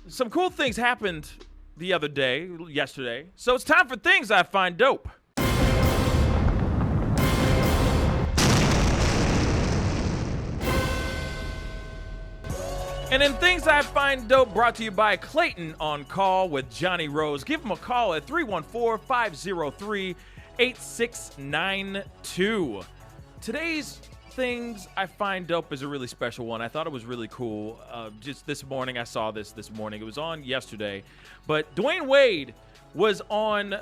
Some cool things happened yesterday. So it's time for Things I Find Dope. And in Things I Find Dope, brought to you by Clayton on Call with Johnny Rose. Give him a call at 314-503-8692. Today's Things I Find Dope is a really special one. I thought it was really cool. Just this morning, I saw this morning. It was on yesterday. But Dwyane Wade was on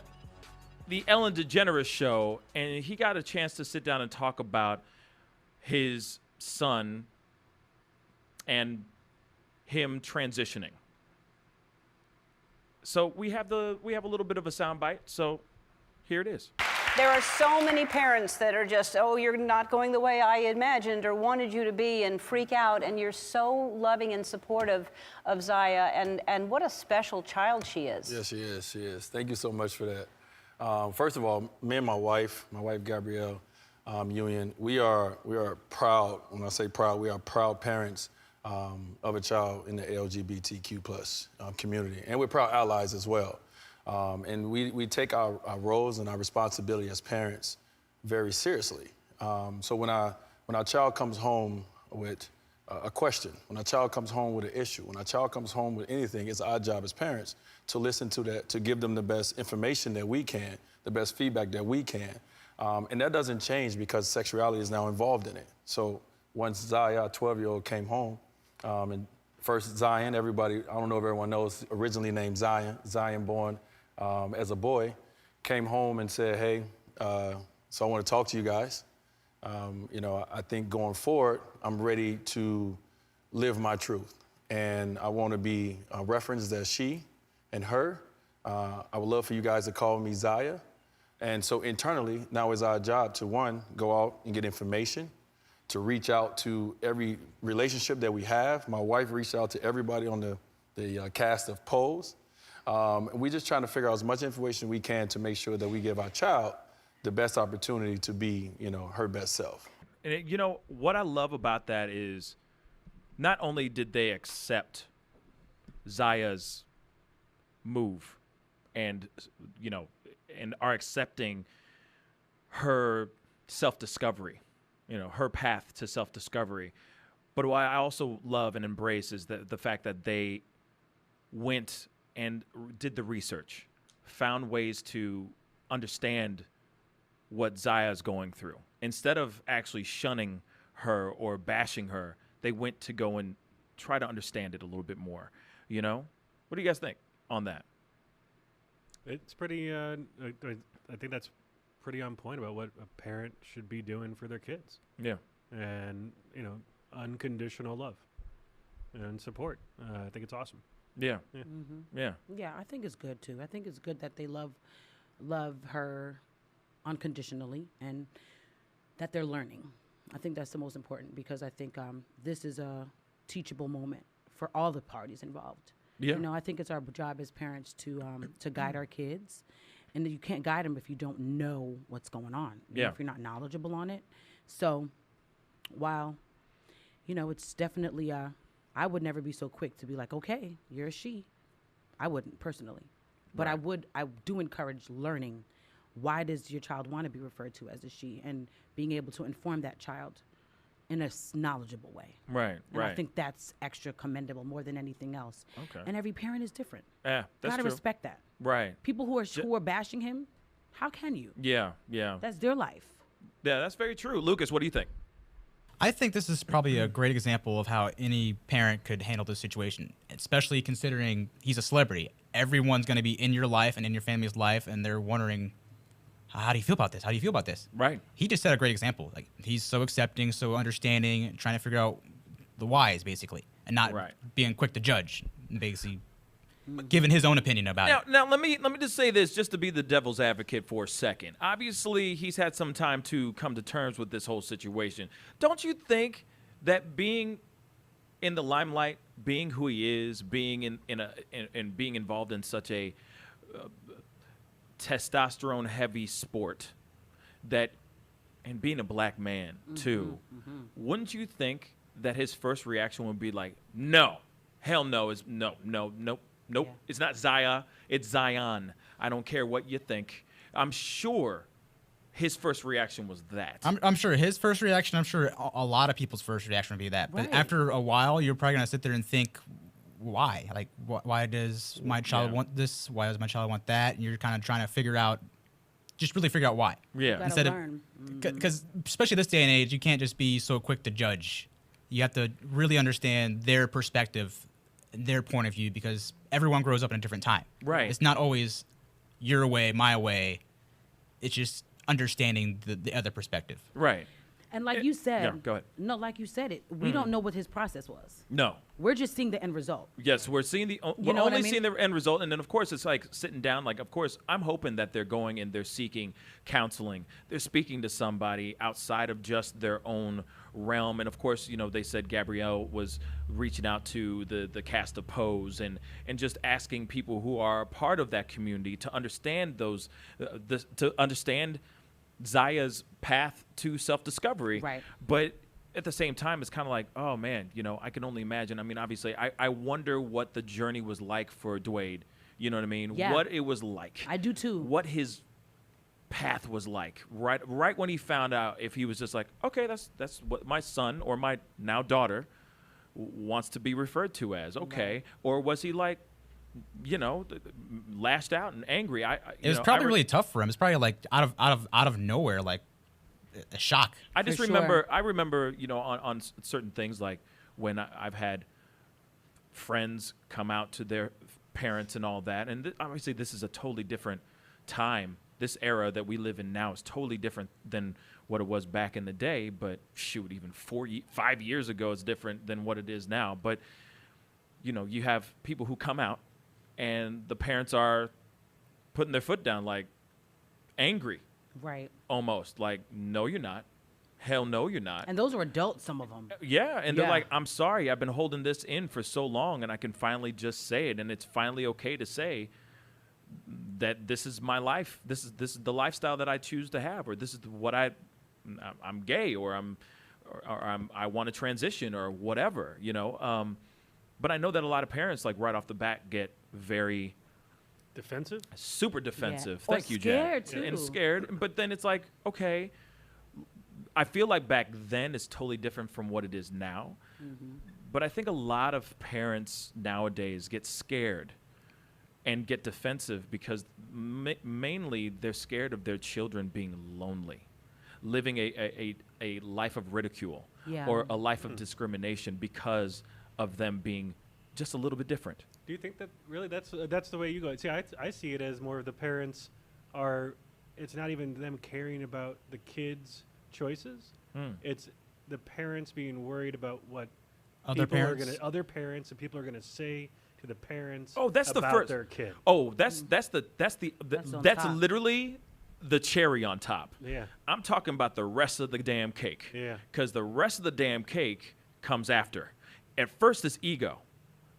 the Ellen DeGeneres Show, and he got a chance to sit down and talk about his son and him transitioning. So we have a little bit of a soundbite. So here it is. There are so many parents that are just, oh, you're not going the way I imagined or wanted you to be, and freak out, and you're so loving and supportive of Zaya, and what a special child she is. Yes, she is. Thank you so much for that. First of all, me and my wife Gabrielle Union, we are proud. When I say proud, we are proud parents of a child in the LGBTQ plus community, and we're proud allies as well. And we take our roles and our responsibility as parents very seriously. So when our child comes home with a question, when our child comes home with an issue, when our child comes home with anything, it's our job as parents to listen to that, to give them the best information that we can, the best feedback that we can. And that doesn't change because sexuality is now involved in it. So once Zaya, our 12-year-old, came home, and first Zion, everybody, I don't know if everyone knows, originally named Zion born as a boy, came home and said, hey, so I want to talk to you guys. I think going forward, I'm ready to live my truth. And I want to be referenced as she and her. I would love for you guys to call me Zaya. And so internally, now it's our job to, one, go out and get information, to reach out to every relationship that we have. My wife reached out to everybody on the cast of Pose. We're just trying to figure out as much information we can to make sure that we give our child the best opportunity to be, her best self. And what I love about that is not only did they accept Zaya's move and are accepting her self-discovery, her path to self-discovery. But what I also love and embrace is the fact that they went and did the research, found ways to understand what Zaya's going through. Instead of actually shunning her or bashing her, they went to go and try to understand it a little bit more. What do you guys think on that? It's pretty, I think that's pretty on point about what a parent should be doing for their kids. Yeah. And, unconditional love and support. I think it's awesome. Yeah. Yeah. Mm-hmm. Yeah. Yeah, I think it's good too. I think it's good that they love her unconditionally and that they're learning. I think that's the most important because I think this is a teachable moment for all the parties involved. Yeah. I think it's our job as parents to guide our kids, and you can't guide them if you don't know what's going on. If you're not knowledgeable on it. So, while, it's definitely I would never be so quick to be like, okay, you're a she. I wouldn't personally, but Right. I do encourage learning. Why does your child want to be referred to as a she, and being able to inform that child in a knowledgeable way. Right, And I think that's extra commendable more than anything else. Okay. And every parent is different. Yeah, that's Gotta true. respect that. Right. People who are bashing him, how can you? Yeah. That's their life. Yeah, that's very true. Lucas, what do you think? I think this is probably a great example of how any parent could handle this situation, especially considering he's a celebrity. Everyone's going to be in your life and in your family's life, and they're wondering, how do you feel about this? How do you feel about this? Right. He just set a great example. Like, he's so accepting, so understanding, trying to figure out the whys, basically, and not being quick to judge, and basically giving his own opinion about it. Now, let me just say this, just to be the devil's advocate for a second. Obviously, he's had some time to come to terms with this whole situation. Don't you think that being in the limelight, being who he is, being in being involved in such a testosterone-heavy sport, and being a black man too, wouldn't you think that his first reaction would be like, no, Hell no is no. Nope. Yeah. It's not Zaya. It's Zion. I don't care what you think. I'm sure his first reaction was that. I'm sure his first reaction, I'm sure a lot of people's first reaction would be that. But Right. after a while, you're probably going to sit there and think, why? Like, why does my child want this? Why does my child want that? And you're kind of trying to figure out why. Yeah. Gotta Instead learn. Because especially this day and age, you can't just be so quick to judge. You have to really understand their perspective, their point of view, because everyone grows up in a different time. Right. It's not always your way, my way. It's just understanding the other perspective. Right. And like you said, yeah, go ahead. No, like you said it, we don't know what his process was. No. We're just seeing the end result. Yes, we're seeing we're know what only I mean? seeing the end result, and then of course it's like sitting down. Like, of course, I'm hoping that they're going and they're seeking counseling. They're speaking to somebody outside of just their own realm. And of course, you know, they said Gabrielle was reaching out to the cast of Pose and just asking people who are part of that community to understand those, to understand Zaya's path to self-discovery. Right. But at the same time, it's kind of like, oh, man, you know, I can only imagine. I mean, obviously, I wonder what the journey was like for Dwyane. You know what I mean? Yeah. What it was like. I do too. What his path was like. Right when he found out, if he was just like, okay, that's what my son or my now daughter wants to be referred to as. Okay. Right. Or was he like, you know, lashed out and angry? It was probably really tough for him. It's probably like out of nowhere, like a shock. I just For remember. sure. I remember, you know, on certain things, like when I've had friends come out to their parents and all that, and obviously this is a totally different time. This era that we live in now is totally different than what it was back in the day. But shoot, even 5 years ago, it's different than what it is now. But you know, you have people who come out, and the parents are putting their foot down, like angry. Right. Almost like, no, you're not. Hell no, you're not. And those were adults, some of them. Yeah, and they're Yeah. like, I'm sorry, I've been holding this in for so long, and I can finally just say it, and it's finally okay to say that this is my life. This is the lifestyle that I choose to have, or this is what I'm gay, or I want to transition, or whatever, you know. But I know that a lot of parents, like right off the bat, get very Defensive? super defensive. Or Thank you, Jack. scared, And too. scared. But then it's like, okay, I feel like back then it's totally different from what it is now. Mm-hmm. But I think a lot of parents nowadays get scared and get defensive because mainly they're scared of their children being lonely, living a life of ridicule Yeah. or a life of discrimination because of them being just a little bit different. Do you think that really that's the way you go? See, I see it as more of the parents are. It's not even them caring about the kids' choices. It's the parents being worried about what Other other parents and people are gonna say to the parents. Oh, that's about the first. their kid. Oh, that's on that's top. literally the cherry on top. Yeah. I'm talking about the rest of the damn cake. Yeah. Because the rest of the damn cake comes after. At first, it's ego.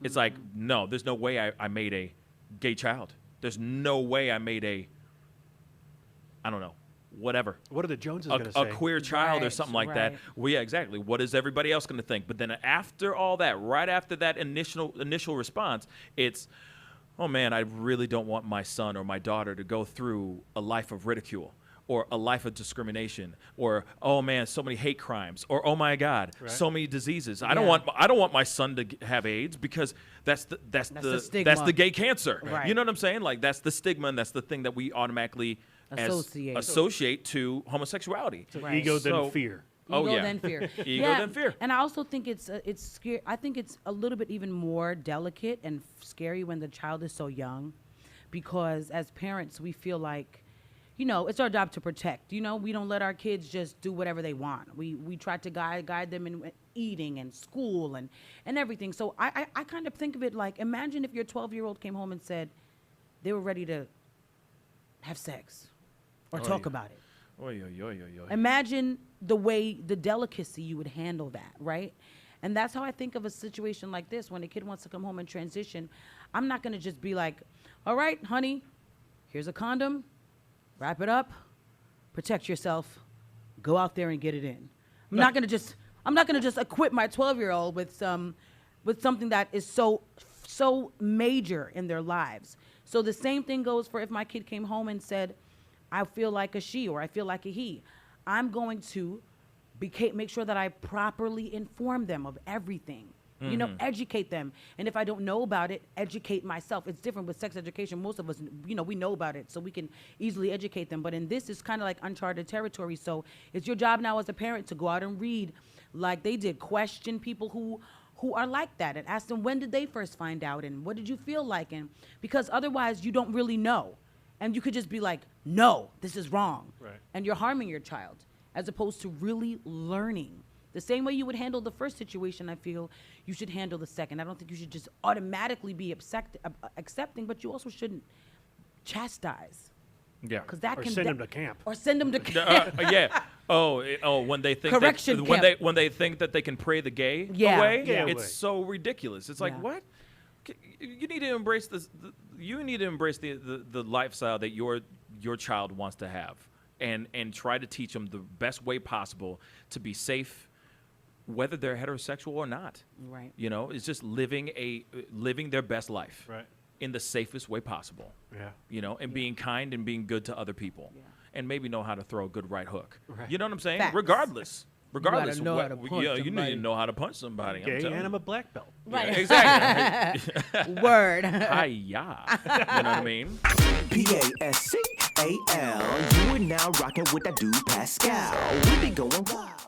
It's like, no, there's no way I made a gay child. There's no way I made I don't know, whatever. What are the Joneses gonna say? A queer child or Right, something like that. right. Well, yeah, exactly. What is everybody else going to think? But then after all that, right after that initial response, it's, oh man, I really don't want my son or my daughter to go through a life of ridicule or a life of discrimination or, oh man, so many hate crimes or, oh my God, Right. so many diseases. I Yeah. don't want my son to have AIDS because that's the stigma. the gay cancer. Right. You know what I'm saying? Like that's the stigma and that's the thing that we automatically associate to homosexuality. So Right. ego So- then fear. Oh, Ego yeah. then fear. Ego then fear. And I also think it's scary. I think it's a little bit even more delicate and scary when the child is so young, because as parents we feel like, you know, it's our job to protect. You know, we don't let our kids just do whatever they want. We try to guide them in eating and school and everything. So I kind of think of it like, imagine if your 12-year-old came home and said they were ready to have sex or Oh, talk yeah. about it. Oy, oy, oy, oy, oy. Imagine the delicacy you would handle that, right? And that's how I think of a situation like this. When a kid wants to come home and transition, I'm not going to just be like, all right, honey, here's a condom, wrap it up, protect yourself, go out there and get it in. I'm not going to just equip my 12-year-old with some with something that is so major in their lives. So the same thing goes for if my kid came home and said, I feel like a she or I feel like a he. I'm going to make sure that I properly inform them of everything. You know, educate them. And if I don't know about it, educate myself. It's different with sex education. Most of us, you know, we know about it, so we can easily educate them. But in this, it's kind of like uncharted territory. So it's your job now as a parent to go out and read like they did. Question people who are like that and ask them, when did they first find out? And what did you feel like? And because otherwise, you don't really know. And you could just be like, no, this is wrong. Right. And you're harming your child as opposed to really learning. The same way you would handle the first situation, I feel, you should handle the second. I don't think you should just automatically be accepting, but you also shouldn't chastise. Yeah. Because that Or can send them to camp. Or send them to camp. Yeah. When they think Correction when camp. they think that they can pray the gay Yeah. away, Yeah. it's so ridiculous. It's like, Yeah. what? You need to embrace this. You need to embrace the lifestyle that your child wants to have, and try to teach them the best way possible to be safe, whether they're heterosexual or not. Right. You know, it's just living their best life. Right. In the safest way possible. Yeah. You know, and being kind and being good to other people. Yeah. And maybe know how to throw a good right hook. Right. You know what I'm saying? Facts. Regardless. know how to punch you need somebody. to know how to punch somebody. I'm Gay, telling and you. I'm a black belt. Yeah, exactly. Word. Hi-ya. You know what I mean? Pascal, you are now rocking with that dude Pascal. We be going wild.